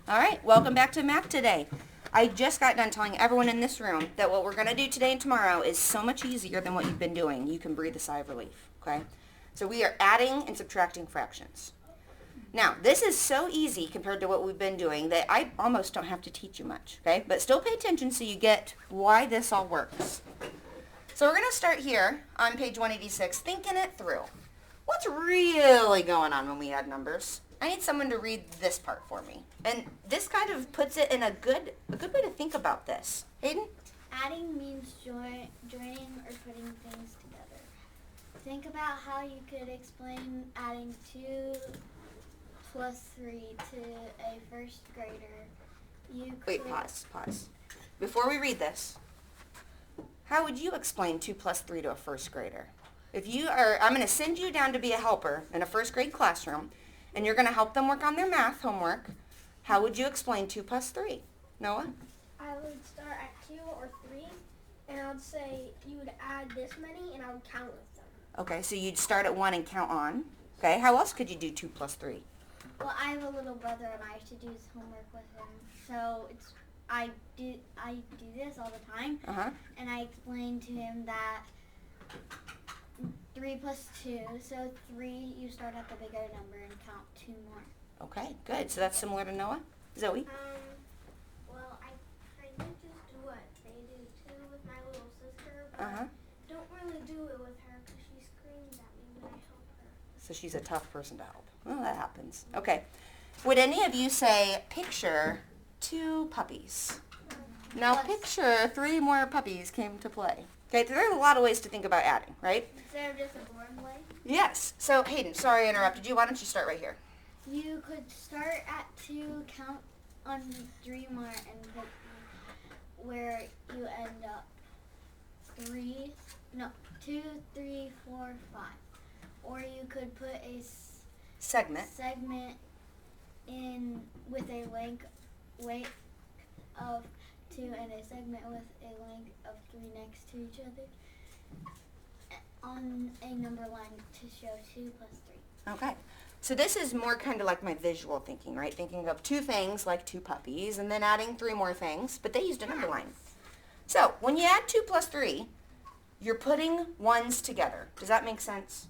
All right, welcome back to math today. I just got done telling everyone in this room that what we're going to do today and tomorrow is so much easier than what you've been doing. You can breathe a sigh of relief, okay? So we are adding and subtracting fractions. Now, this is so easy compared to what we've been doing that I almost don't have to teach you much, okay? But still pay attention so you get why this all works. So we're going to start here on page 186, thinking it through. What's really going on when we add numbers? I need someone to read this part for me. And this kind of puts it in a good way to think about this. Hayden? Adding means joining or putting things together. Think about how you could explain adding 2 plus 3 to a first grader. Wait, pause. Before we read this, how would you explain 2 plus 3 to a first grader? I'm going to send you down to be a helper in a first grade classroom, and you're going to help them work on their math homework. How would you explain 2 plus 3? Noah? I would start at 2 or 3, and I would say you would add this many, and I would count with them. Okay, so you'd start at 1 and count on. Okay, how else could you do 2 plus 3? Well, I have a little brother, and I have to do his homework with him. So I do this all the time, and I explain to him that 3 plus 2, so 3, you start at the bigger number and count 2 more. Okay, good. So that's similar to Noah? Zoe? Well, I kind of just do what they do too with my little sister, but don't really do it with her because she screams at me when I help her. So she's a tough person to help. Well, that happens. Okay. Would any of you say, picture 2 puppies? Now picture 3 more puppies came to play. Okay, there are a lot of ways to think about adding, right? Instead of just a boring way? Yes. So, Hayden, sorry I interrupted you. Why don't you start right here? You could start at 2, count on 3 more, and put where you end up 2, 3, 4, 5. Or you could put a segment in with a length of 2 and a segment with a length of 3 next to each other on a number line to show 2 plus 3. Okay. So this is more kind of like my visual thinking, right? Thinking of 2 things like 2 puppies and then adding 3 more things, but they used a number line. So when you add 2 plus 3, you're putting ones together. Does that make sense?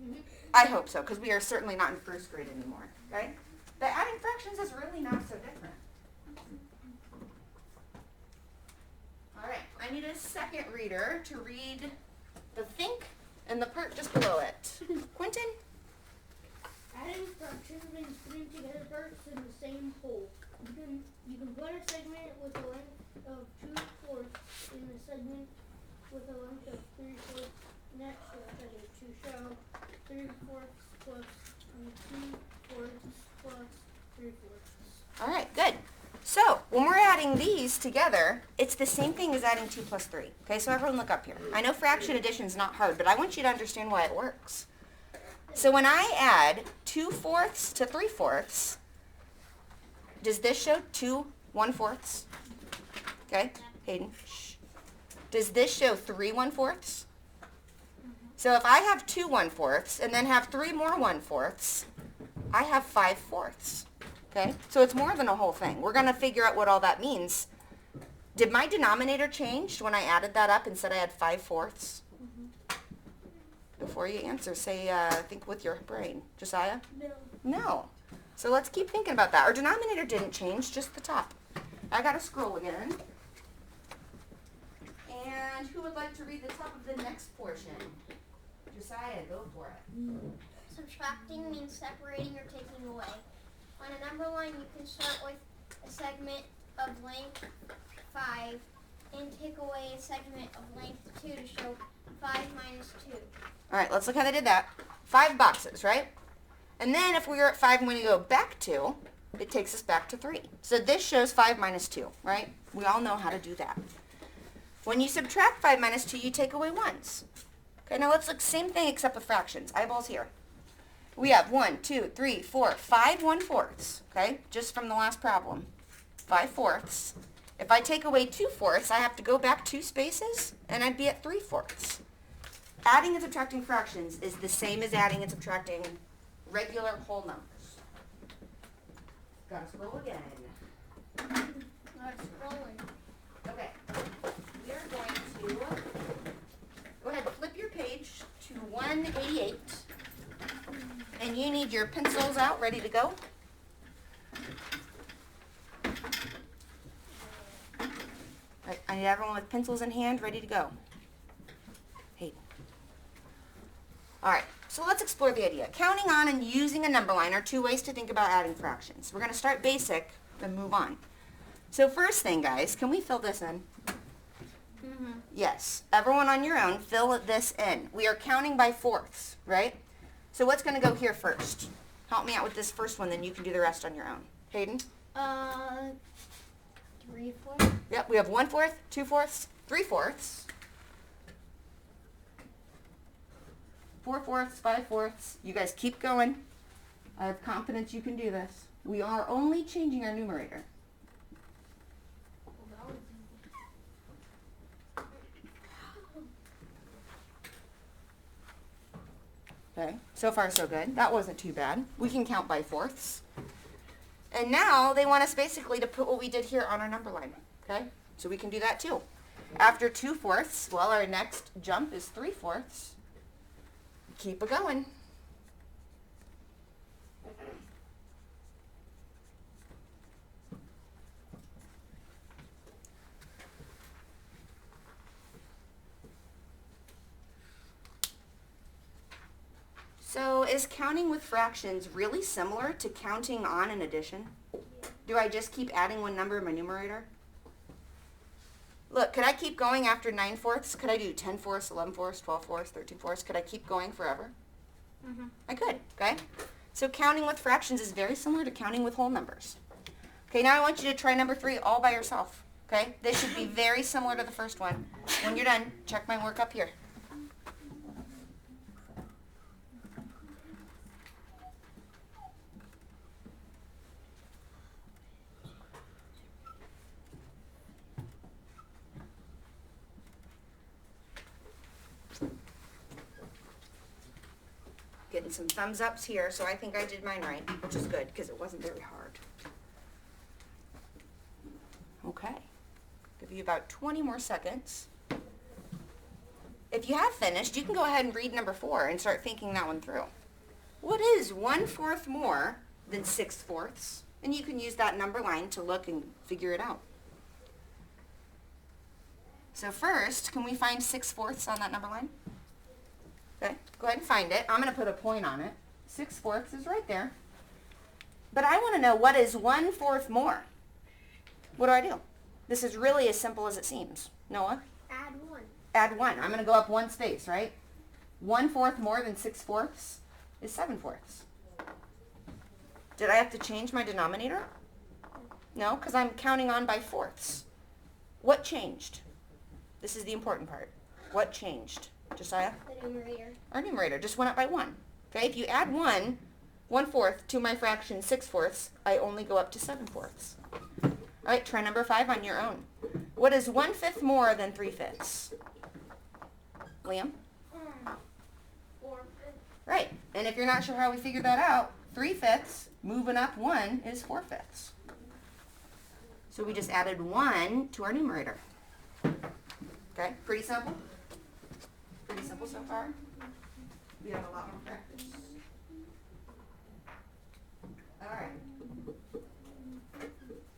Mm-hmm. I hope so, because we are certainly not in first grade anymore, okay? But adding fractions is really not so different. All right, I need a second reader to read the think and the part just below it. Quentin? Adding fractions means putting together parts in the same whole. You can put a segment with a length of 2/4 in a segment with a length of 3/4 next to each other to show 3/4 plus 2/4 plus 3/4. All right, good. So when we're adding these together, it's the same thing as adding 2 plus 3. Okay, so everyone look up here. I know fraction addition is not hard, but I want you to understand why it works. So when I add 2/4 to 3/4, does this show 2 1/4? Okay, Hayden. Shh. Does this show 3 1/4? So if I have 2 1/4 and then have 3 more 1/4, I have 5/4. Okay, so it's more than a whole thing. We're going to figure out what all that means. Did my denominator change when I added that up and said I had 5/4? Before you answer, say, think with your brain. Josiah? No. So let's keep thinking about that. Our denominator didn't change, just the top. I got to scroll again. And who would like to read the top of the next portion? Josiah, go for it. Subtracting means separating or taking away. On a number line, you can start with a segment of length 5 and take away a segment of length 2 to show 5 minus 2. All right, let's look how they did that. 5 boxes, right? And then if we were at 5 and we go back 2, it takes us back to 3. So this shows 5 minus 2, right? We all know how to do that. When you subtract 5 minus 2, you take away 1s. Okay, now let's look, same thing except with fractions. Eyeballs here. We have 1, 2, 3, 4, 5 1/4, okay? Just from the last problem. 5/4. If I take away 2/4, I have to go back 2 spaces, and I'd be at 3/4. Adding and subtracting fractions is the same as adding and subtracting regular whole numbers. Gotta scroll again. That's scrolling. Okay. We are going to go ahead and flip your page to 188. And you need your pencils out, ready to go. Right, I need everyone with pencils in hand, ready to go. Hey. All right, so let's explore the idea. Counting on and using a number line are two ways to think about adding fractions. We're going to start basic, then move on. So first thing, guys, can we fill this in? Mm-hmm. Yes. Everyone on your own, fill this in. We are counting by fourths, right? So what's going to go here first? Help me out with this first one, then you can do the rest on your own. Hayden? 3/4. Yep, we have 1/4, 2/4, 3/4, 4/4, 5/4. You guys keep going. I have confidence you can do this. We are only changing our numerator. Okay, so far so good. That wasn't too bad. We can count by fourths. And now they want us basically to put what we did here on our number line, okay? So we can do that too. After 2/4, well, our next jump is 3/4. Keep it going. So is counting with fractions really similar to counting on an addition? Do I just keep adding one number in my numerator? Look, could I keep going after 9/4? Could I do 10/4, 11/4, 12/4, 13/4? Could I keep going forever? Mm-hmm. I could, okay? So counting with fractions is very similar to counting with whole numbers. Okay, now I want you to try number 3 all by yourself, okay? This should be very similar to the first one. When you're done, check my work up here. Getting some thumbs ups here, so I think I did mine right, which is good because it wasn't very hard. Okay, give you about 20 more seconds. If you have finished, you can go ahead and read number 4 and start thinking that one through. What is 1/4 more than 6/4? And you can use that number line to look and figure it out. So first, can we find 6/4 on that number line? Okay, go ahead and find it. I'm going to put a point on it. 6/4 is right there. But I want to know what is 1/4 more. What do I do? This is really as simple as it seems. Noah? Add 1. Add 1. I'm going to go up one space, right? 1/4 more than 6/4 is 7/4. Did I have to change my denominator? No, because I'm counting on by fourths. What changed? This is the important part. What changed? Josiah? The numerator. Our numerator just went up by 1. Okay, if you add 1/4 to my fraction 6/4, I only go up to 7/4. All right, try number 5 on your own. What is 1/5 more than 3/5? Liam? 4/5. Right, and if you're not sure how we figured that out, 3/5 moving up 1 is 4/5. So we just added 1 to our numerator. Okay, pretty simple? Pretty simple so far? We have a lot more practice. All right.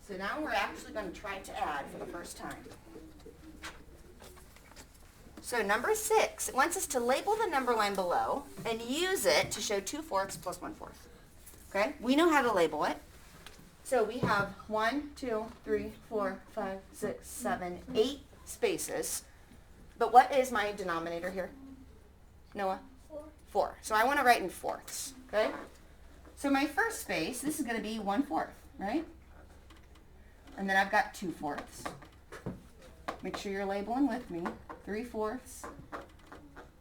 So now we're actually going to try to add for the first time. So number 6, it wants us to label the number line below and use it to show 2/4 plus 1/4. Okay, we know how to label it. So we have 1, 2, 3, 4, 5, 6, 7, 8 spaces. But what is my denominator here? Noah? 4. 4. So I want to write in fourths, okay? So my first space, this is going to be 1/4, right? And then I've got 2/4. Make sure you're labeling with me. 3/4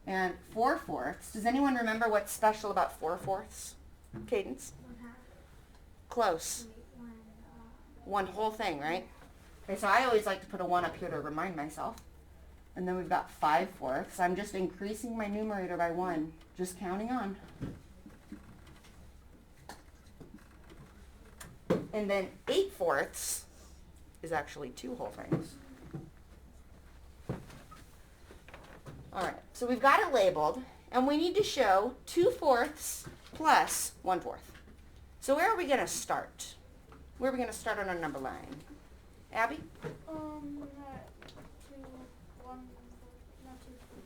and 4/4. Does anyone remember what's special about 4/4? Cadence? 1/2. Close. 1. One whole thing, right? Okay, so I always like to put a 1 up here to remind myself. And then we've got 5/4. I'm just increasing my numerator by 1. Just counting on. And then 8/4 is actually 2 whole things. All right, so we've got it labeled, and we need to show 2/4 plus 1/4. So where are we going to start? Where are we going to start on our number line? Abby?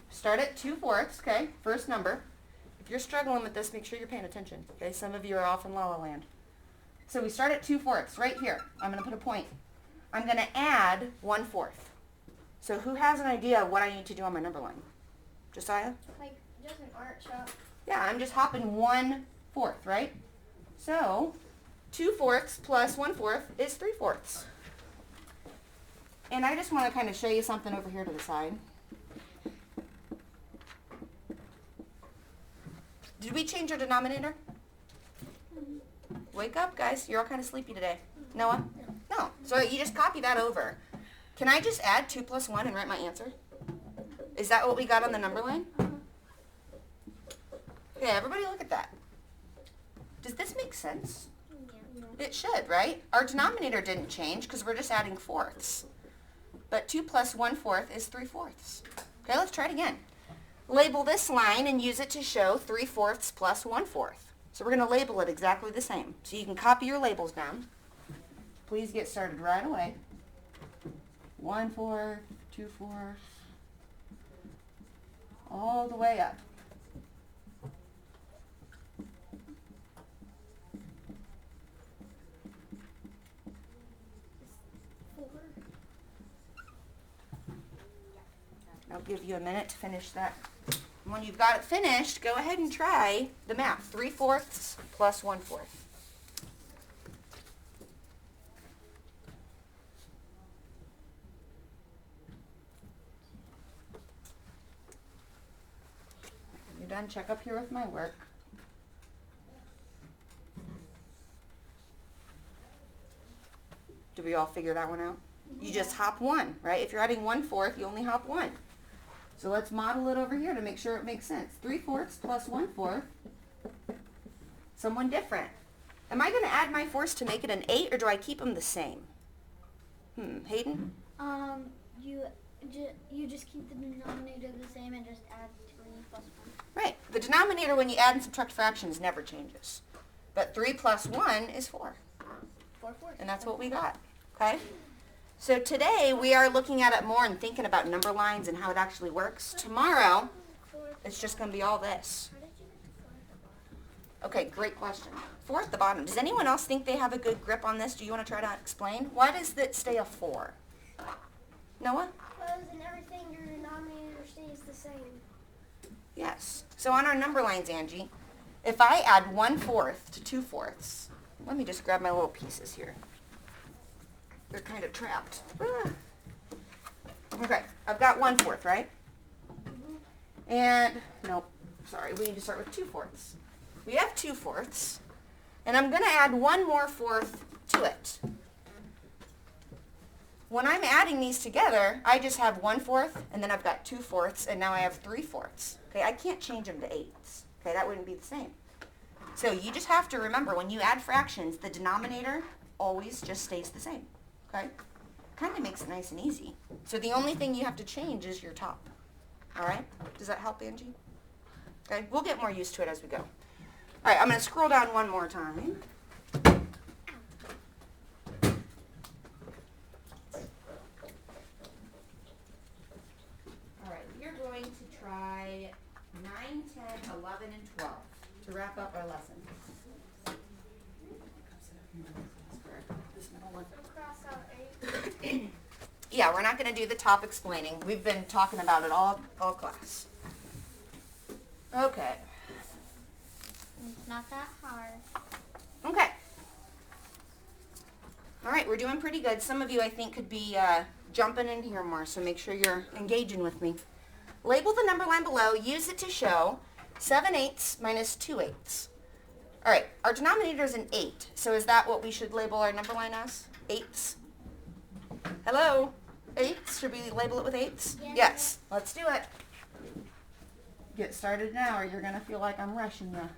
Start at 2/4, okay, first number. If you're struggling with this, make sure you're paying attention, okay? Some of you are off in La La Land. So we start at 2/4, right here. I'm going to put a point. I'm going to add 1/4. So who has an idea of what I need to do on my number line? Josiah? Like just an art shop. Yeah, I'm just hopping 1/4, right? So 2/4 plus 1/4 is 3/4. And I just want to kind of show you something over here to the side. Did we change our denominator? Wake up, guys. You're all kind of sleepy today. Noah? No. So you just copy that over. Can I just add 2 plus 1 and write my answer? Is that what we got on the number line? Okay, everybody look at that. Does this make sense? Yeah. It should, right? Our denominator didn't change because we're just adding fourths. But 2 plus 1/4 is 3/4. Okay, let's try it again. Label this line and use it to show 3/4 plus 1/4. So we're going to label it exactly the same. So you can copy your labels down. Please get started right away. 1/4, 2/4, all the way up. I'll give you a minute to finish that. When you've got it finished, go ahead and try the math. 3/4 plus 1/4. When you're done, check up here with my work. Did we all figure that one out? You just hop 1, right? If you're adding 1/4, you only hop 1. So let's model it over here to make sure it makes sense. 3/4 plus 1/4. Someone different. Am I going to add my fourths to make it an 8, or do I keep them the same? Hayden? You just keep the denominator the same and just add 3 plus 1. Right. The denominator when you add and subtract fractions never changes. But 3 plus 1 is 4. 4/4. And that's what we got. Okay? So today we are looking at it more and thinking about number lines and how it actually works. Tomorrow, it's just going to be all this. Okay, great question. 4 at the bottom. Does anyone else think they have a good grip on this? Do you want to try to explain? Why does it stay a 4? Noah? Because in everything your denominator stays the same. Yes. So on our number lines, Angie, if I add 1/4 to 2/4, let me just grab my little pieces here. They're kind of trapped. Okay, I've got 1/4, right? And, nope, sorry, we need to start with 2/4. We have 2/4, and I'm going to add 1 more 4th to it. When I'm adding these together, I just have 1/4, and then I've got 2/4, and now I have 3/4. Okay, I can't change them to 8s. Okay, that wouldn't be the same. So you just have to remember, when you add fractions, the denominator always just stays the same. Okay? Kind of makes it nice and easy. So the only thing you have to change is your top. All right? Does that help, Angie? Okay, we'll get more used to it as we go. All right, I'm going to scroll down one more time. All right, we are going to try 9, 10, 11, and 12 to wrap up our lesson. This middle one. Cross out 8. Yeah, we're not going to do the top explaining. We've been talking about it all class. Okay. It's not that hard. Okay. All right, we're doing pretty good. Some of you, I think, could be jumping in here more, so make sure you're engaging with me. Label the number line below. Use it to show 7/8 minus 2/8. All right, our denominator is an 8, so is that what we should label our number line as? 8s? Hello? 8s? Should we label it with 8s? Yeah. Yes. Let's do it. Get started now, or you're going to feel like I'm rushing you.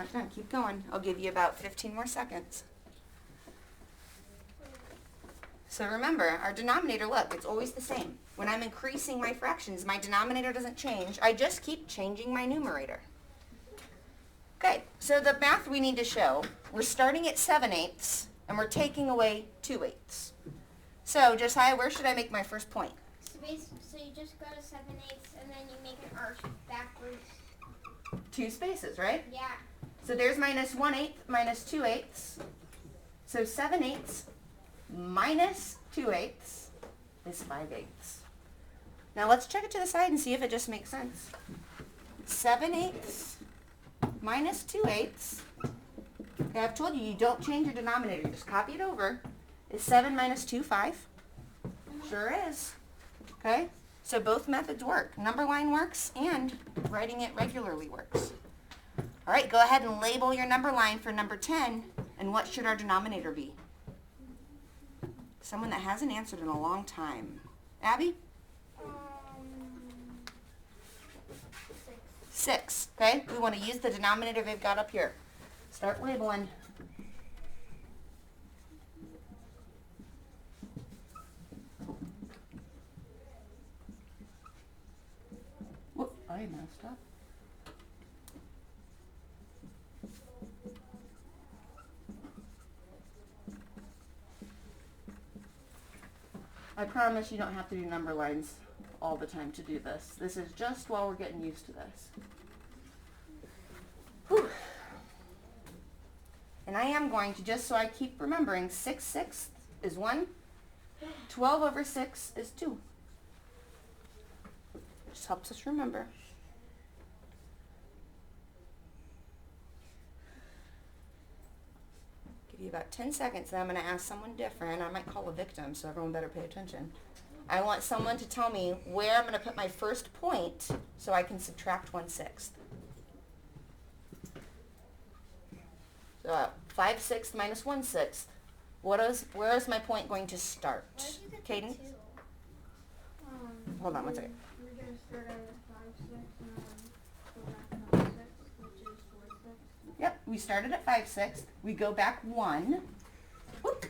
not done. Keep going. I'll give you about 15 more seconds. So remember, our denominator, look, it's always the same. When I'm increasing my fractions, my denominator doesn't change. I just keep changing my numerator. Okay, so the math we need to show, we're starting at 7/8 and we're taking away 2/8. So, Josiah, where should I make my first point? So you just go to 7/8 and then you make an arch backwards. 2 spaces, right? Yeah. So there's minus 1/8 minus 2/8. So 7/8 minus 2/8 is 5/8. Now let's check it to the side and see if it just makes sense. 7/8 minus 2/8. Okay, I've told you, you don't change your denominator. You just copy it over. Is 7 minus 2, 5? Sure is. Okay? So both methods work. Number line works and writing it regularly works. All right, go ahead and label your number line for number 10. And what should our denominator be? Someone that hasn't answered in a long time. Abby? 6. Okay? We want to use the denominator they've got up here. Start labeling. Whoop, I messed up. I promise you don't have to do number lines all the time to do this. This is just while we're getting used to this. Whew. And I am going to, just so I keep remembering, 6/6 is 1. 12 over 6 is 2. Just helps us remember. Give you about 10 seconds, then I'm going to ask someone different. I might call a victim, so everyone better pay attention. I want someone to tell me where I'm going to put my first point so I can subtract 1/6. So 5/6 minus 1/6. Where is my point going to start? Cadence? Hold on one second. We're going to start at 5/6 and then go back 1/6, which is 4/6. Yep, we started at 5/6. We go back 1. Whoop.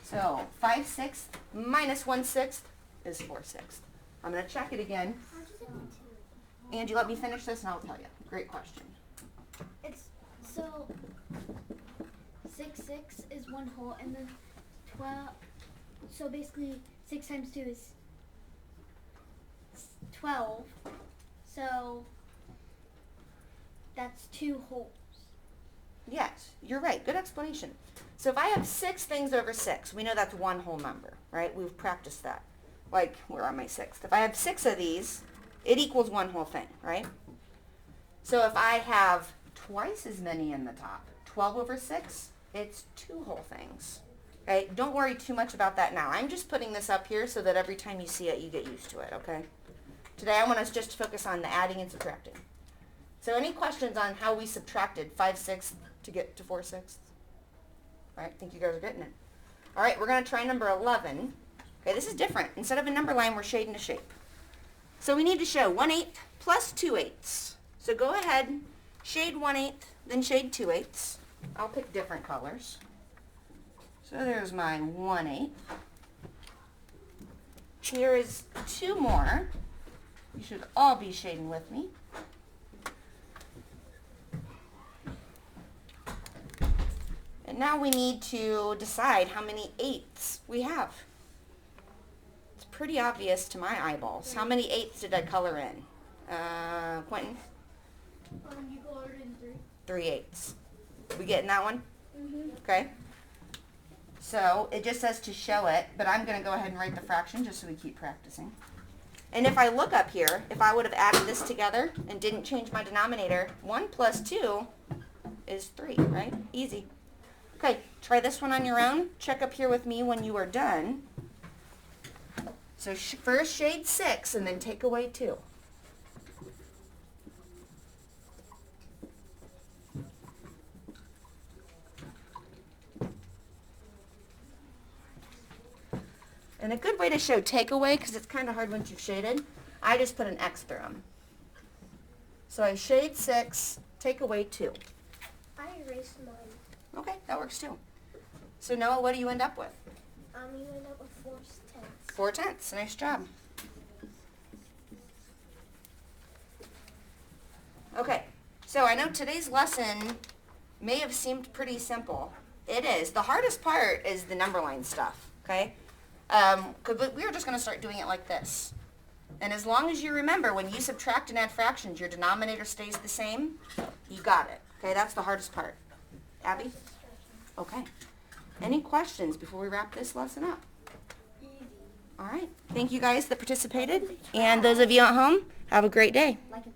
So 5/6 minus 1/6 is 4/6. I'm going to check it again. Angie, let me finish this and I'll tell you. Great question. It's so 6/6 is 1 whole, and then 12. So basically, 6 times 2 is 12. So that's 2 wholes. Yes, you're right. Good explanation. So if I have 6 things over 6, we know that's 1 whole number, right? We've practiced that. Like, where are my 6th? If I have 6 of these, it equals 1 whole thing, right? So if I have twice as many in the top, 12 over 6, it's 2 whole things. Okay? Don't worry too much about that now. I'm just putting this up here so that every time you see it, you get used to it, okay? Today I want us just to focus on the adding and subtracting. So any questions on how we subtracted 5/6 to get to 4/6? All right, I think you guys are getting it. All right, we're going to try number 11. Okay, this is different. Instead of a number line, we're shading a shape. So we need to show 1/8 plus 2/8. So go ahead, shade 1/8, then shade 2/8. I'll pick different colors. So there's my 1/8. Here is 2 more. You should all be shading with me. And now we need to decide how many 8ths we have. It's pretty obvious to my eyeballs. How many 8ths did I color in? Quentin? You colored in 3. 3/8. We getting that one? Mm-hmm. Okay. So it just says to show it, but I'm going to go ahead and write the fraction just so we keep practicing. And if I look up here, if I would have added this together and didn't change my denominator, 1 plus 2 is 3, right? Easy. Okay, try this one on your own. Check up here with me when you are done. So first shade 6 and then take away 2. And a good way to show takeaway, because it's kind of hard once you've shaded, I just put an X through them. So I shade 6, take away 2. base 9. Okay, that works too. So Noah, what do you end up with? You end up with 4/10. 4/10. Nice job. Okay, so I know today's lesson may have seemed pretty simple. It is. The hardest part is the number line stuff, okay? But we are just going to start doing it like this. And as long as you remember, when you subtract and add fractions, your denominator stays the same, you got it. Okay, that's the hardest part. Abby? Okay. Any questions before we wrap this lesson up? All right. Thank you guys that participated. And those of you at home, have a great day. Like and